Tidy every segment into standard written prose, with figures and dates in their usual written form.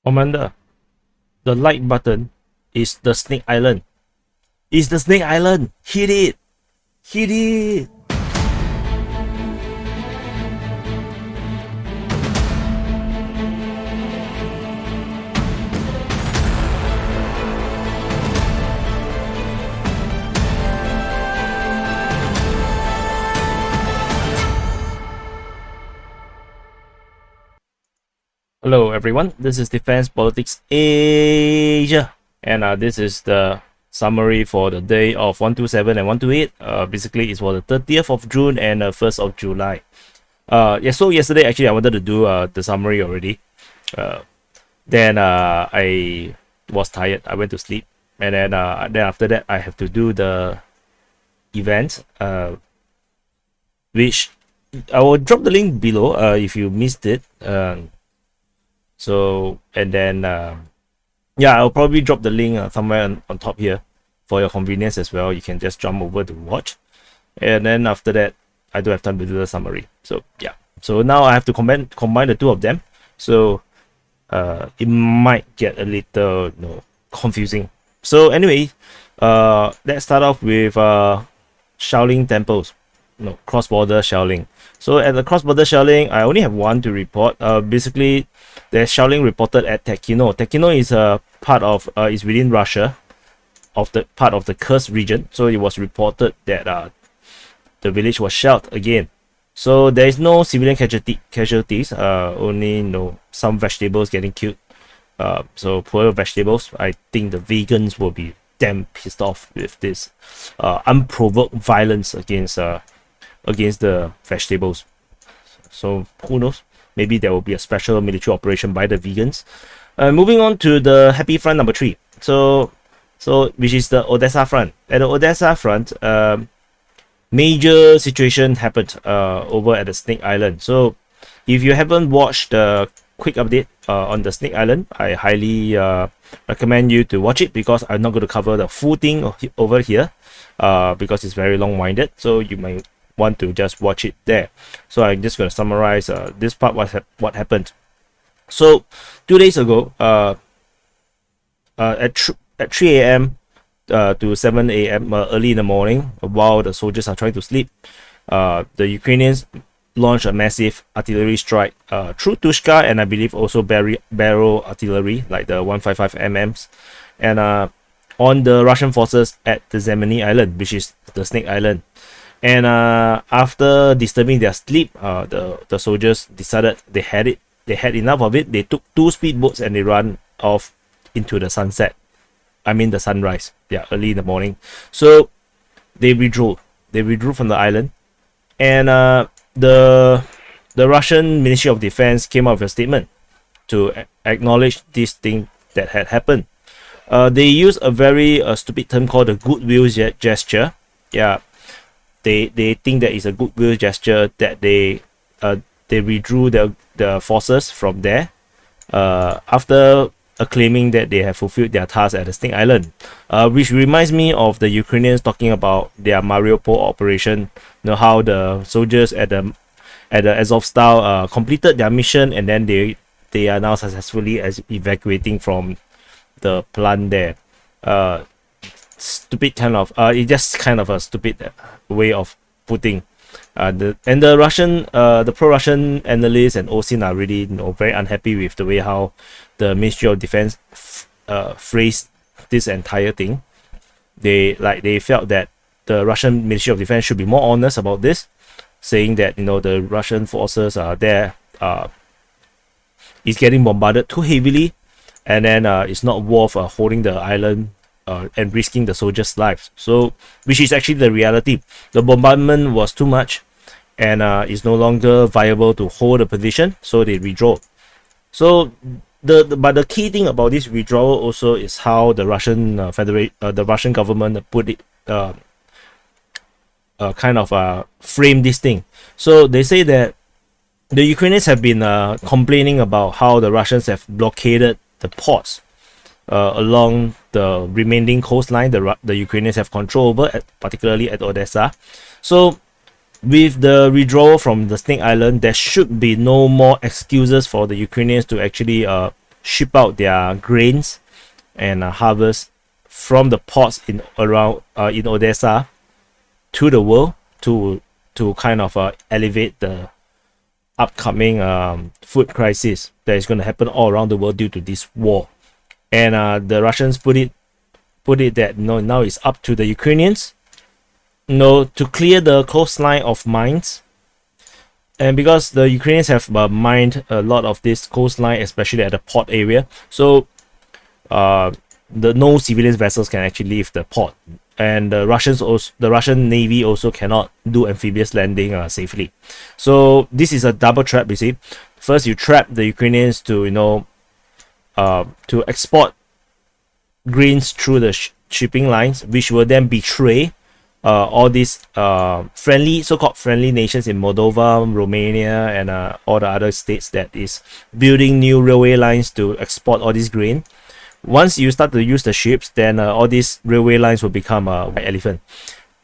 Commander, the like button is the Snake Island. It's the Snake Island. Hit it. Hit it. Hello everyone, this is Defense Politics Asia, and this is the summary for the day of 127 and 128. Basically it's for the 30th of June and 1st of July. So yesterday actually I wanted to do the summary already. Then I was tired, I went to sleep, and then after that I have to do the event, which I will drop the link below if you missed it. So, and then yeah, I'll probably drop the link somewhere on top here for your convenience as well. You can just jump over to watch, and then after that I do have time to do the summary. So yeah, so now I have to combine the two of them, so it might get a little confusing. So anyway, let's start off with Shelling temples, cross-border shelling. So at the cross-border shelling, I only have one to report. Basically, there's shelling reported at Tekhino. Tekhino is a part of is within Russia, part of the Kursk region. So it was reported that the village was shelled again. So there is no civilian casualties. Only some vegetables getting killed. So poor vegetables. I think the vegans will be damn pissed off with this unprovoked violence against the vegetables. So who knows? Maybe there will be a special military operation by the vegans. Moving on to the Happy Front number 3. So which is the Odessa Front. At the Odessa Front, major situation happened over at the Snake Island. So if you haven't watched the quick update on the Snake Island, I highly recommend you to watch it, because I'm not going to cover the full thing over here because it's very long-winded. So you might want to just watch it there. So I'm just going to summarize this part, what happened. So 2 days ago, at 3 a.m. To 7 a.m. Early in the morning, while the soldiers are trying to sleep, the Ukrainians launched a massive artillery strike through Tushka, and I believe also barrel artillery like the 155 MMs, and on the Russian forces at the Zemeny Island, which is the Snake Island. And after disturbing their sleep, the soldiers decided they had enough of it. They took 2 speedboats and they ran off into the sunset. I mean the sunrise. Yeah, early in the morning. So they withdrew. They withdrew from the island, and the Russian Ministry of Defense came out with a statement to acknowledge this thing that had happened. They used a very stupid term called the goodwill gesture. Yeah. They think that is a goodwill gesture that they withdrew the forces from there after claiming that they have fulfilled their task at the Snake Island, which reminds me of the Ukrainians talking about their Mariupol operation. How the soldiers at the Azovstal completed their mission, and then they are now successfully evacuating from the plant there. Stupid kind of it's just kind of a stupid way of putting the Russian the pro-Russian analysts and OSIN are really very unhappy with the way how the Ministry of Defense phrased this entire thing. They felt that the Russian Ministry of Defense should be more honest about this, saying that the Russian forces are there is getting bombarded too heavily, and then it's not worth holding the island and risking the soldiers' lives. So, which is actually the reality. The bombardment was too much, and it's no longer viable to hold a position, so they withdraw. So, but the key thing about this withdrawal also is how the Russian the Russian government put it, frame this thing. So they say that the Ukrainians have been complaining about how the Russians have blockaded the ports along the remaining coastline the Ukrainians have control over, particularly at Odessa. So with the withdrawal from the Snake Island, there should be no more excuses for the Ukrainians to actually ship out their grains and harvest from the ports in around in Odessa to the world to kind of elevate the upcoming food crisis that is going to happen all around the world due to this war. And the Russians put it that now it's up to the Ukrainians to clear the coastline of mines. And because the Ukrainians have mined a lot of this coastline, especially at the port area, so no civilian vessels can actually leave the port, and the Russian Navy also cannot do amphibious landing safely. So this is a double trap. You see, first you trap the Ukrainians to to export grains through the shipping lines, which will then betray all these so-called friendly nations in Moldova, Romania, and all the other states that is building new railway lines to export all this grain. Once you start to use the ships, then all these railway lines will become a white elephant.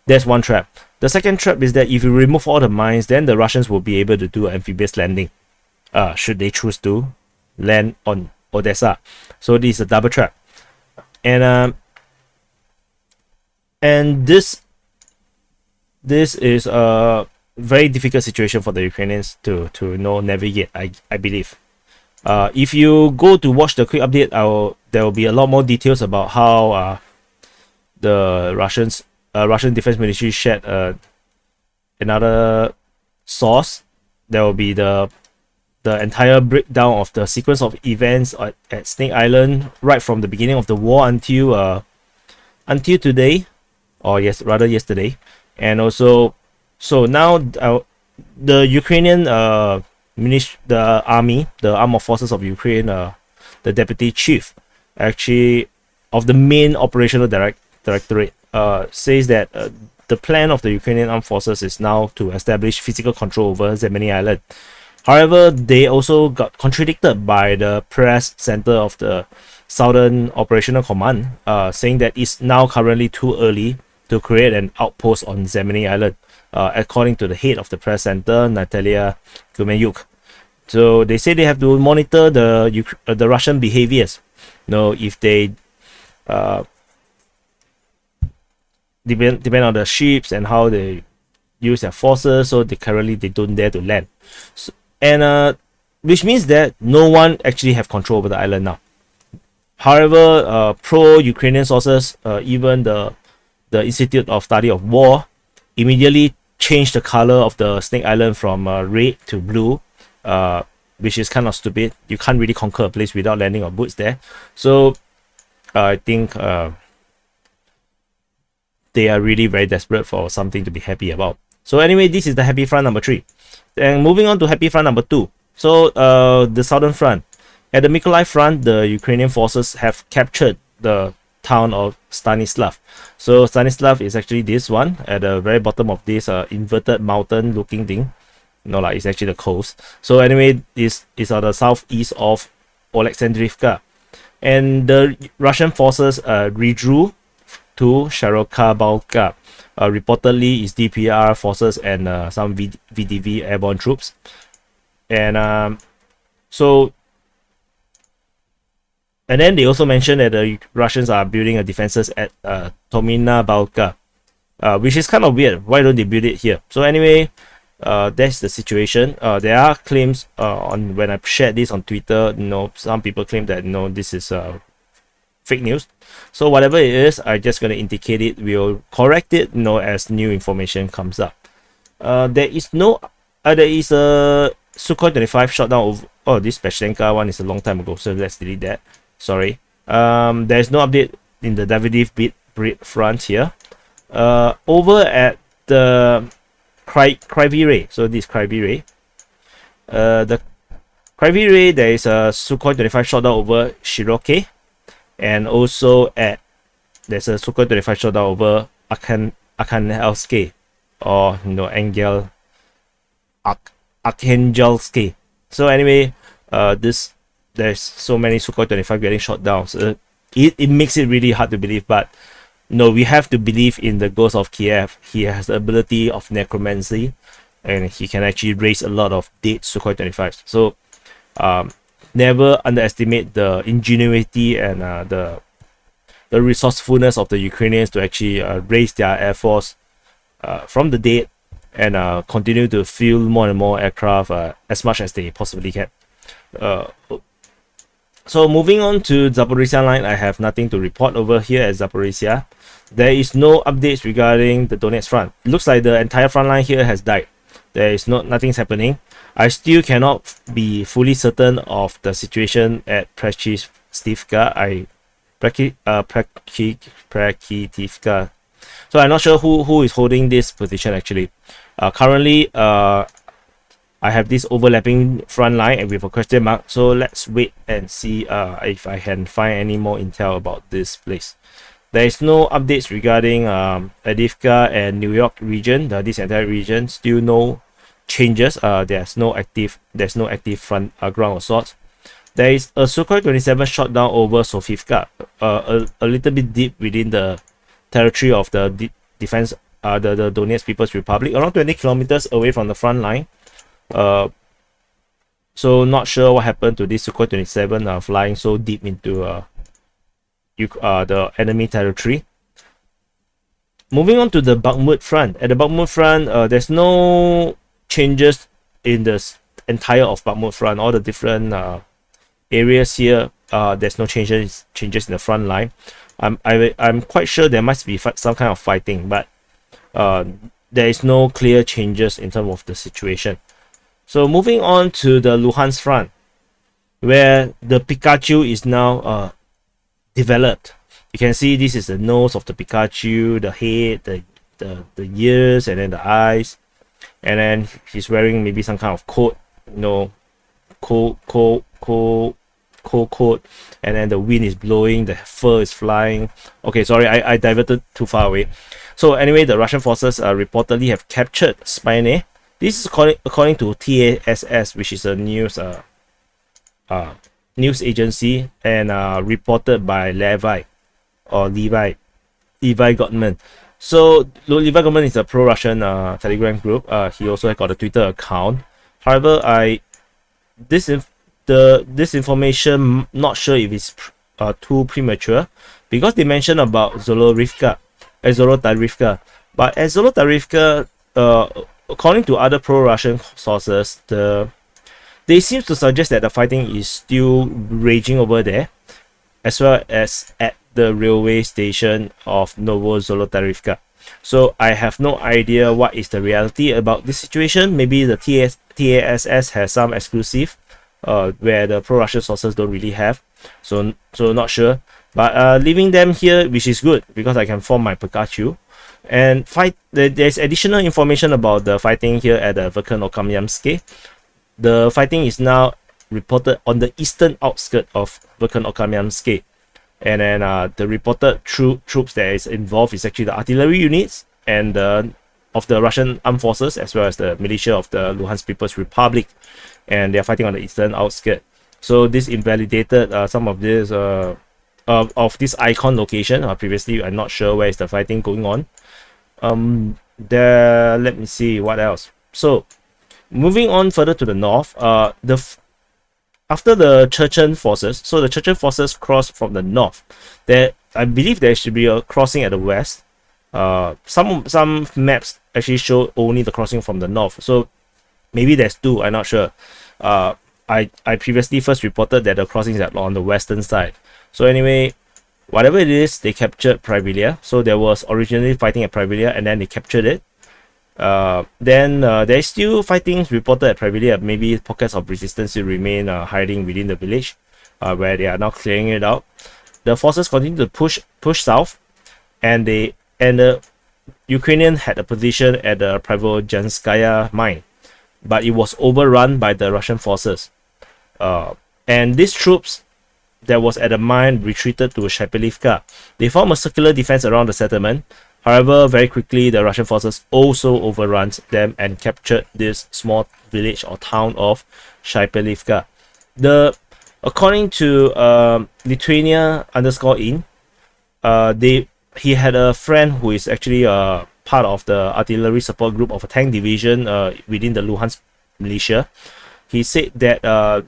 That's one trap. The second trap is that if you remove all the mines, then the Russians will be able to do amphibious landing, should they choose to land on Odessa. So this is a double trap, and this is a very difficult situation for the Ukrainians to navigate. I believe. If you go to watch the quick update, there will be a lot more details about how the Russian Defense Ministry shared another source. There will be the entire breakdown of the sequence of events at Snake Island right from the beginning of the war until today, or rather yesterday. And also, so now the Ukrainian the army, the armed forces of Ukraine, the deputy chief actually of the main operational directorate says that the plan of the Ukrainian armed forces is now to establish physical control over Zemeny Island. However, they also got contradicted by the press center of the Southern Operational Command, saying that it's now currently too early to create an outpost on Zemeny Island, according to the head of the press center, Natalia Gumenyuk. So they say they have to monitor the Russian behaviors. If they depend on the ships and how they use their forces, so they don't dare to land. So, which means that no one actually have control over the island now. However, pro-Ukrainian sources, even the Institute of Study of War, immediately changed the color of the Snake Island from red to blue, which is kind of stupid. You can't really conquer a place without landing on boots there. So I think they are really very desperate for something to be happy about. So anyway, this is the happy front number 3. And moving on to happy front number 2. So the southern front. At the Mykolaiv Front, the Ukrainian forces have captured the town of Stanislav. So Stanislav is actually this one at the very bottom of this inverted mountain looking thing. It's actually the coast. So anyway, this is on the southeast of Oleksandrivka. And the Russian forces withdrew to Sharokabalka. Reportedly, it's DPR forces and some VDV airborne troops. And and then they also mentioned that the Russians are building a defenses at Tomina Balka, which is kind of weird. Why don't they build it here? So anyway, that's the situation. There are claims on when I shared this on Twitter. Some people claim that this is fake news. So whatever it is, I'm just gonna indicate it. We'll correct it, as new information comes up. There is a Sukhoi 25 shot down of. Oh, this Peshchenka one is a long time ago, so let's delete that. Sorry. There's no update in the Davydiv Brid front here. Over at the Kryvyi Rih. So this is Kryvyi Rih. The Kryvyi Rih, there is a Sukhoi 25 shot down over Shiroke, and also there's a Sukhoi 25 shot down over Arkhangelsk, or Arkhangelsk. So anyway, there's so many Sukhoi 25 getting shot down. So it makes it really hard to believe, but we have to believe in the ghost of Kiev. He has the ability of necromancy, and he can actually raise a lot of dead Sukhoi 25s. So never underestimate the ingenuity and the resourcefulness of the Ukrainians to actually raise their air force from the dead and continue to field more and more aircraft as much as they possibly can. So moving on to Zaporizhzhia Line, I have nothing to report over here at Zaporizhzhia. There is no updates regarding the Donetsk Front. It looks like the entire front line here has died. There is nothing's happening. I still cannot be fully certain of the situation at Prachitivka. Prachitivka. So I'm not sure who is holding this position actually. Currently, I have this overlapping front line and with a question mark. So let's wait and see if I can find any more intel about this place. There is no updates regarding Adivka and New York region. This entire region, still no changes. There's no active front ground assault. There is a Sukhoi 27 shot down over Sofivka, a little bit deep within the territory of the defense, the Donetsk People's Republic, around 20 kilometers away from the front line. So not sure what happened to this Sukhoi 27 flying so deep into the enemy territory. Moving on to the Bakhmut Front. At the Bakhmut Front, there's no changes in the entire of Bakhmut Front. All the different areas here, there's no changes in the front line. I'm quite sure there must be some kind of fighting, but there is no clear changes in terms of the situation. So moving on to the Luhansk Front, where the Pikachu is now developed. You can see this is the nose of the Pikachu, the head, the ears, and then the eyes, and then he's wearing maybe some kind of coat, coat, and then the wind is blowing, the fur is flying. Okay, sorry, I diverted too far away. So anyway, the Russian forces reportedly have captured Spiny. This is according to TASS, which is a news agency, and reported by Levi Gottman. So Levi Gottman is a pro-Russian Telegram group. He also got a Twitter account. However, this information, not sure if it's too premature, because they mentioned about Zolotarivka. But at Zolotarivka, according to other pro-Russian sources, they seem to suggest that the fighting is still raging over there, as well as at the railway station of Zolotarivka. So I have no idea what is the reality about this situation. Maybe the TASS has some exclusive where the pro-Russian sources don't really have. So not sure. But leaving them here, which is good, because I can form my Pikachu. And there's additional information about the fighting here at the Verkhan-Okamyansk. The fighting is now reported on the eastern outskirts of Verkhan-Okamyansk. And then the reported troops that is involved is actually the artillery units and of the Russian armed forces, as well as the militia of the Luhansk People's Republic. And they're fighting on the eastern outskirts. So this invalidated some of this of this icon location. Previously, I'm not sure where is the fighting going on. Let me see what else. So moving on further to the north, after the Chechen forces, so the Chechen forces crossed from the north. I believe there should be a crossing at the west. Some maps actually show only the crossing from the north. So maybe there's two. I'm not sure. I previously first reported that the crossings are on the western side. So anyway, whatever it is, they captured Kryvyi Rih. So there was originally fighting at Kryvyi Rih, and then they captured it. Then there's still fighting reported at Kryvyi Rih. Maybe pockets of resistance will remain hiding within the village, where they are now clearing it out. The forces continue to push south, and the Ukrainian had a position at the Zaporizhzhia mine, but it was overrun by the Russian forces. And these troops that was at the mine retreated to Shepelivka. They formed a circular defense around the settlement. However, very quickly, the Russian forces also overran them and captured this small village or town of Shepelivka. According to Lithuania_in, he had a friend who is actually part of the artillery support group of a tank division within the Luhansk militia. he said that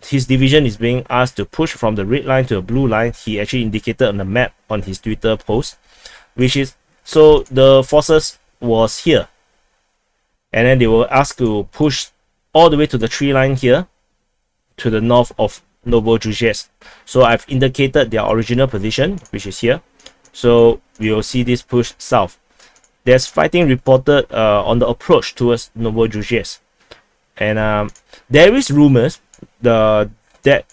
his division is being asked to push from the red line to a blue line. He actually indicated on the map on his Twitter post, which is, so the forces was here, and then they were asked to push all the way to the tree line here to the north of Novorossiysk. So I've indicated their original position, which is here. So we will see this push south. There's fighting reported on the approach towards Novorossiysk, and there is rumors that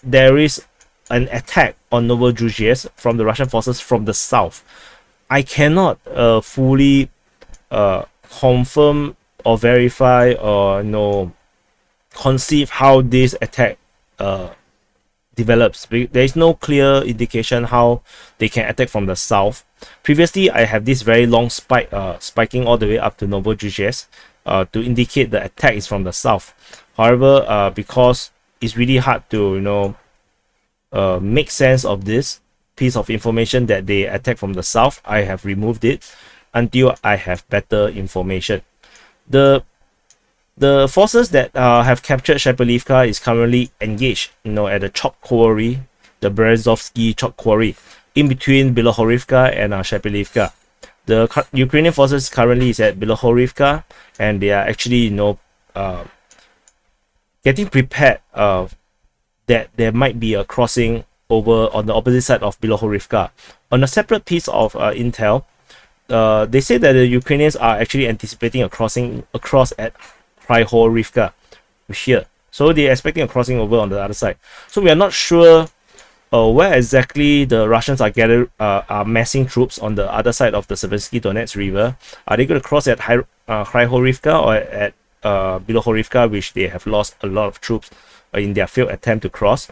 there is an attack on Novorossiysk from the Russian forces from the south. I cannot fully confirm or verify or conceive how this attack develops. There is no clear indication how they can attack from the south. Previously, I have this very long spike spiking all the way up to Novorossiysk to indicate the attack is from the south. However, because it's really hard to make sense of this piece of information that they attack from the south, I have removed it until I have better information. The forces that have captured Shepelivka is currently engaged at the chalk quarry, the Berezovsky chalk quarry, in between Bilohorivka and Shepelivka. The Ukrainian forces currently is at Bilohorivka, and they are actually getting prepared that there might be a crossing over on the opposite side of Bilohorivka. On a separate piece of intel, they say that the Ukrainians are actually anticipating a crossing across at Kryvyi here. So they're expecting a crossing over on the other side. So we are not sure where exactly the Russians are massing troops on the other side of the Seversky Donetsk River. Are they going to cross at Kryvyi or at Bilohorivka, which they have lost a lot of troops in their failed attempt to cross?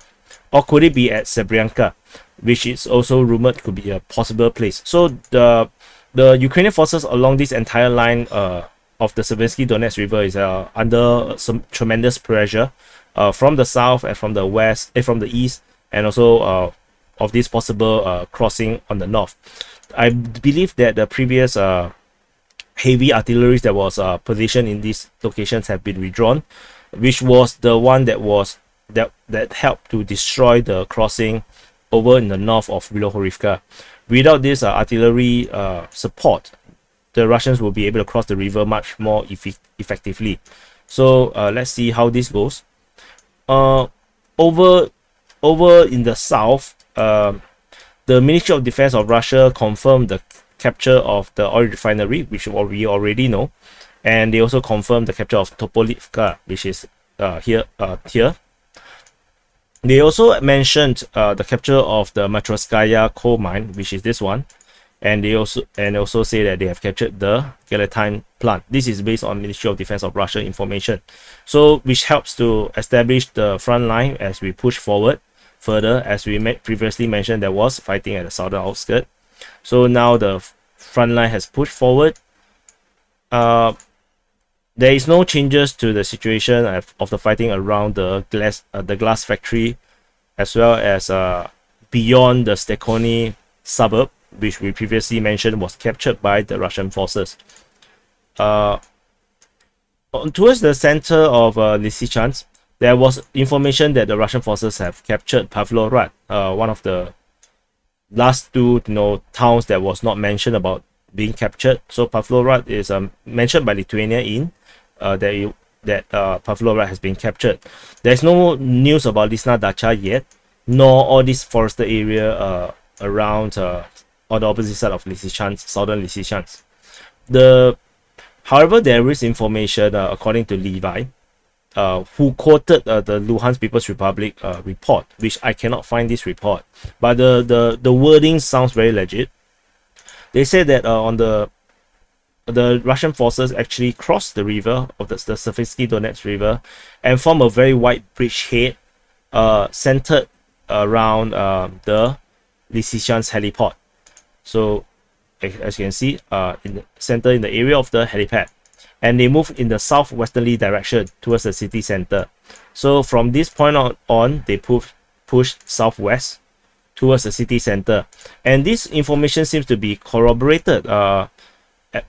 Or could it be at Srebrenka, which is also rumored could be a possible place? So the Ukrainian forces along this entire line of the Seversky Donetsk River is under some tremendous pressure from the south and from the west, from the east, and also of this possible crossing on the north. I believe that the previous heavy artillery that was positioned in these locations have been withdrawn, which was the one that helped to destroy the crossing over in the north of Bilohorivka. Without this artillery support, the Russians will be able to cross the river much more effectively. So let's see how this goes. Over in the south, the Ministry of Defense of Russia confirmed the capture of the oil refinery, which we already know, and they also confirmed the capture of Topolivka, which is here. They also mentioned the capture of the Matryoshkaya coal mine, which is this one, and they also say that they have captured the Galatine plant. This is based on Ministry of Defense of Russia information, so which helps to establish the front line as we push forward further. As we previously mentioned, there was fighting at the southern outskirts, so now the front line has pushed forward. There is no changes to the situation of the fighting around the glass factory, as well as beyond the Stekony suburb, which we previously mentioned was captured by the Russian forces. Towards the center of Lysychansk, there was information that the Russian forces have captured Pavlograd, one of the last two towns that was not mentioned about being captured. So Pavlograd is mentioned by Lithuania in that Pavlograd has been captured. There's no news about Lisna Dacha yet, nor all this forested area around on the opposite side of Lysychansk, southern Lysychansk. However, there is information according to Levi, who quoted the Luhansk People's Republic report, which I cannot find this report, but the wording sounds very legit. They said that the Russian forces actually crossed the river of the Seversky Donetsk River and form a very wide bridgehead centered around the Lysychansk heliport. So as you can see, in the center, in the area of the helipad, and they move in the southwesterly direction towards the city center. So from this point on, they push southwest towards the city center, and this information seems to be corroborated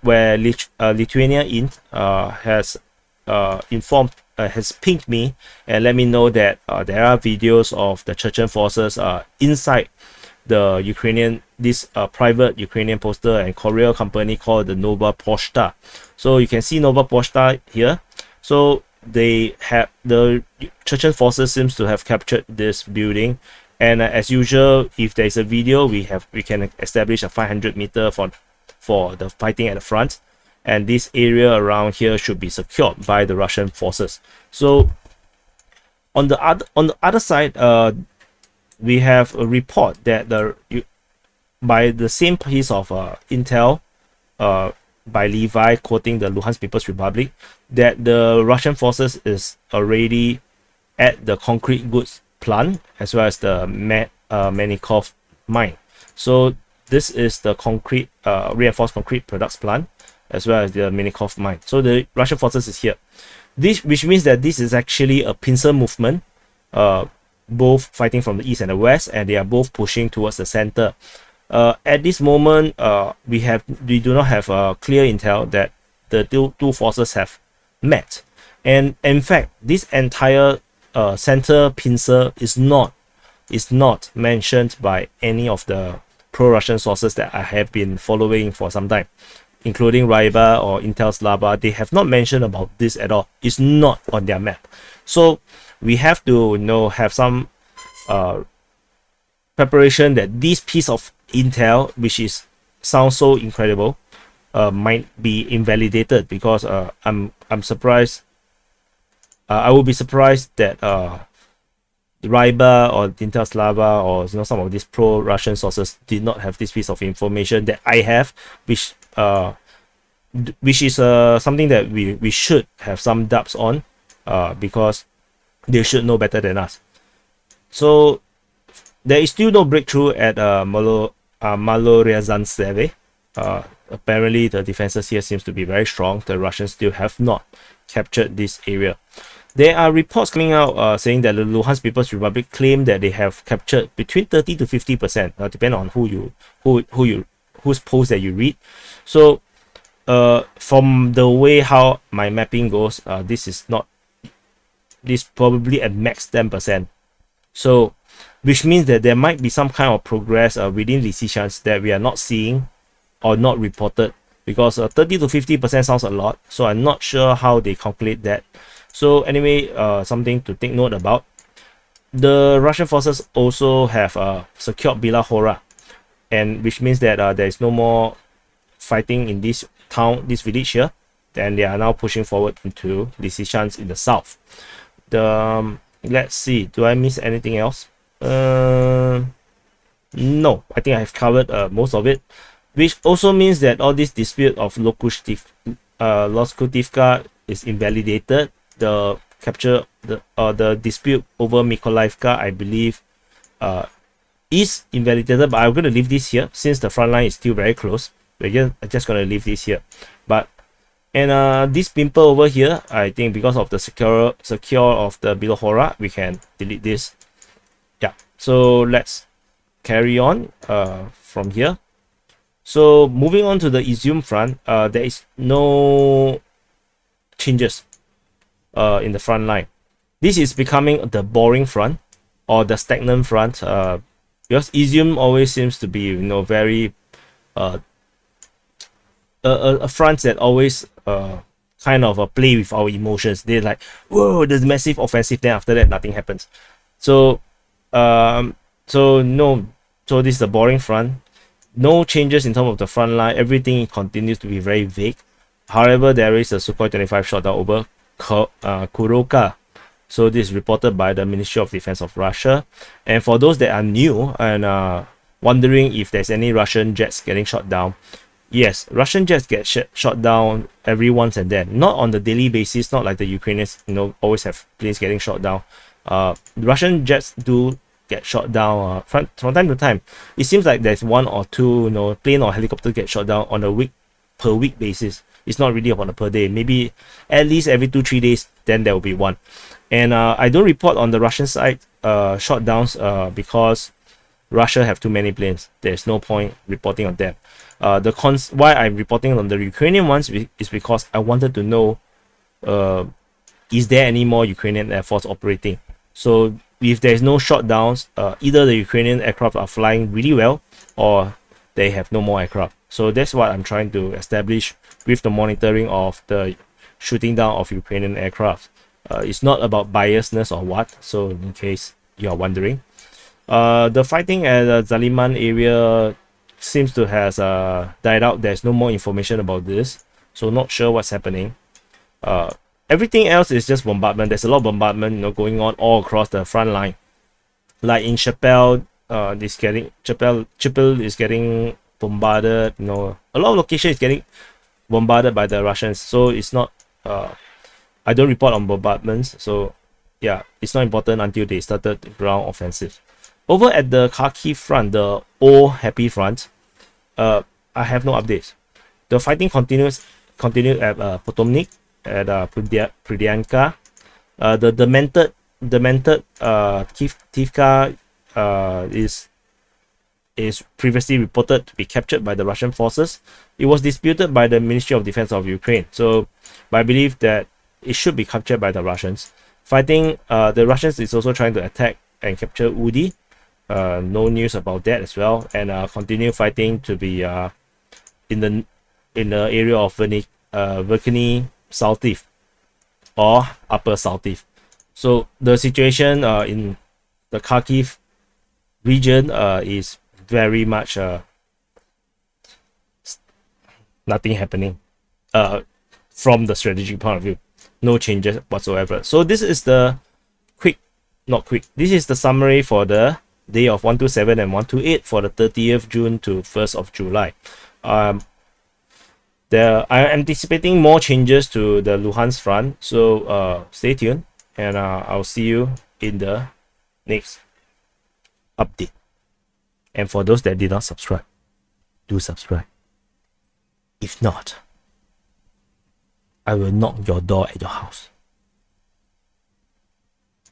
where Lithuania has informed has pinged me and let me know that there are videos of the Chechen forces inside the private Ukrainian postal and courier company called the Nova Pochta. So you can see Nova Pochta here. So the Chechen forces seems to have captured this building, and as usual, if there is a video, we can establish a 500-meter for the fighting at the front, and this area around here should be secured by the Russian forces. So on the other side, we have a report that by the same piece of intel by Levi quoting the Luhansk People's Republic, that the Russian forces is already at the concrete goods plant as well as the Mykolaiv mine. So this is the concrete reinforced concrete products plant as well as the Mykolaiv mine. So the Russian forces is here. Which means that this is actually a pincer movement, both fighting from the east and the west, and they are both pushing towards the center. At this moment, we do not have a clear intel that the two forces have met, and in fact, this entire center pincer is not mentioned by any of the pro-Russian sources that I have been following for some time, including Ryba or Intel Slava. They have not mentioned about this at all. It's not on their map. So we have to have some preparation that this piece of intel, which sounds so incredible, might be invalidated, because I'm surprised. I would be surprised that Ryba or Intel Slava or some of these pro-Russian sources did not have this piece of information that I have, which is something that we should have some doubts on, because they should know better than us. So there is still no breakthrough at Mykolaiv. Apparently the defenses here seems to be very strong. The Russians still have not captured this area. There are reports coming out saying that the Luhansk People's Republic claim that they have captured between 30 to 50%, depending on whose post that you read. So from the way how my mapping goes, this probably at max 10%. So which means that there might be some kind of progress within Lysychansk that we are not seeing or not reported, because 30 to 50% sounds a lot, so I'm not sure how they calculate that. So anyway, something to take note about. The Russian forces also have secured Bilahora, and which means that there is no more fighting in this village here. Then they are now pushing forward into Lysychansk in the south. Let's see, do I miss anything else? No, I think I have covered most of it, which also means that all this dispute of Loskutivka is invalidated. The dispute over Mykolaivka, I believe, is invalidated, but I'm going to leave this here since the front line is still very close. We're just going to leave this here. And this pimple over here, I think because of the secure of the Bilahora, we can delete this. Yeah, so let's carry on from here. So moving on to the Izyum Front, there is no changes in the front line. This is becoming the boring front or the stagnant front, because Izyum always seems to be very a front that always kind of play with our emotions. They're like, whoa, there's massive offensive, then after that nothing happens. So so this is the boring front. No changes in terms of the front line. Everything continues to be very vague. However, there is a Sukhoi 25 shot down over Kuroka. So this is reported by the Ministry of Defense of Russia. And for those that are new and wondering if there's any Russian jets getting shot down, yes, Russian jets get shot down every once and then, not on the daily basis, not like the Ukrainians always have planes getting shot down. Russian jets do get shot down from time to time. It seems like there's one or two plane or helicopter get shot down on a per week basis. It's not really on a per day. Maybe at least every 2-3 days, then there will be one. And I don't report on the Russian side shot downs because Russia have too many planes. There's no point reporting on them. Why I'm reporting on the Ukrainian ones is because I wanted to know is there any more Ukrainian Air Force operating? So if there's no shutdowns, either the Ukrainian aircraft are flying really well or they have no more aircraft. So that's what I'm trying to establish with the monitoring of the shooting down of Ukrainian aircraft. It's not about biasness or what, so in case you are wondering. The fighting at the Zaliman area seems to have died out. There's no more information about this, so not sure what's happening. Everything else is just bombardment. There's a lot of bombardment, going on all across the front line. Like in Chapel, Chapel is getting bombarded. A lot of location is getting bombarded by the Russians. So it's not. I don't report on bombardments. So yeah, it's not important until they started the ground offensive. Over at the Kharkiv Front, the old happy front, I have no updates. The fighting continued at Potomnik, at Prydianka. The demented Tivka is previously reported to be captured by the Russian forces. It was disputed by the Ministry of Defense of Ukraine. So I believe that it should be captured by the Russians. Fighting, the Russians is also trying to attack and capture Udi. No news about that as well, and continue fighting to be in the area of Verkhny Saltiv or Upper Saltiv. So the situation in the Kharkiv region is very much nothing happening from the strategic point of view. No changes whatsoever. So this is the this is the summary for the day of 127 and 128 for the 30th June to 1st of July. I am anticipating more changes to the Luhansk Front, so stay tuned, and I'll see you in the next update. And for those that did not subscribe, do subscribe. If not, I will knock your door at your house.